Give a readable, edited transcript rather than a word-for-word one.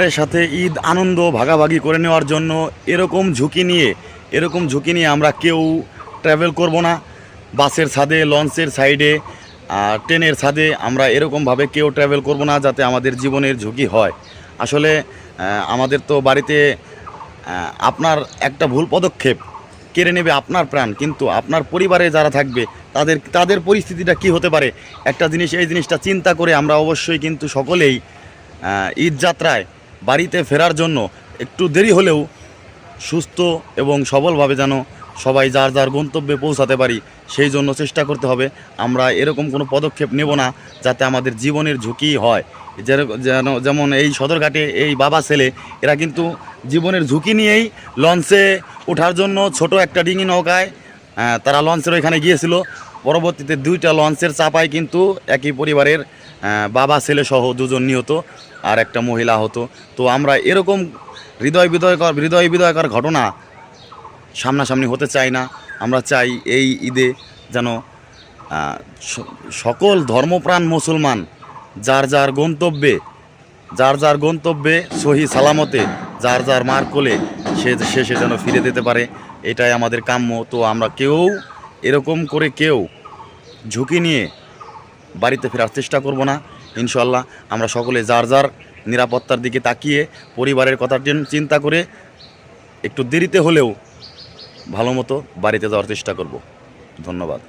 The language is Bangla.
পরিবারের সাথে ঈদ আনন্দ ভাগাভাগি করে নেওয়ার জন্য এরকম ঝুঁকি নিয়ে আমরা কেউ ট্রাভেল করব না। বাসের ছাদে, লঞ্চের সাইডে, ট্রেনের ছাদে আমরা এরকমভাবে কেউ ট্রাভেল করব না, যাতে আমাদের জীবনের ঝুঁকি হয়। আসলে আমাদের তো বাড়িতে আপনার একটা ভুল পদক্ষেপ কেড়ে নেবে আপনার প্রাণ, কিন্তু আপনার পরিবারে যারা থাকবে তাদের পরিস্থিতিটা কি হতে পারে, এই জিনিসটা চিন্তা করে আমরা অবশ্যই কিন্তু সকলেই ঈদ যাত্রায় বাড়িতে ফেরার জন্য একটু দেরি হলেও সুস্থ এবং সবলভাবে যেন সবাই যার যার গন্তব্যে পৌঁছাতে পারি, সেই জন্য চেষ্টা করতে হবে। আমরা এরকম কোনো পদক্ষেপ নেব না যাতে আমাদের জীবনের ঝুঁকি হয়। যেমন এই সদরঘাটে এই বাবা ছেলে এরা কিন্তু জীবনের ঝুঁকি নিয়েই লঞ্চে ওঠার জন্য ছোট একটা ডিঙি নৌকায় তারা লঞ্চের ওইখানে গিয়েছিল। পরবর্তীতে 2টা লঞ্চের চাপায় কিন্তু একই পরিবারের বাবা ছেলে সহ 2জন নিহত আর একটা মহিলা হতো। তো আমরা এরকম হৃদয় বিদয়কর ঘটনা সামনাসামনি হতে চাই না। আমরা চাই এই ঈদে যেন সকল ধর্মপ্রাণ মুসলমান যার যার গন্তব্যে সহি সালামতে যার যার মার কোলে সে যেন ফিরে যেতে পারে, এটাই আমাদের কাম্য। তো আমরা এরকম করে ঝুঁকি নিয়ে বাড়িতে ফেরার চেষ্টা করব না। ইনশাল্লাহ আমরা সকলে যার যার নিরাপত্তার দিকে তাকিয়ে পরিবারের কথা চিন্তা করে একটু দেরিতে হলেও ভালো মতো বাড়িতে যাওয়ার চেষ্টা করব। ধন্যবাদ।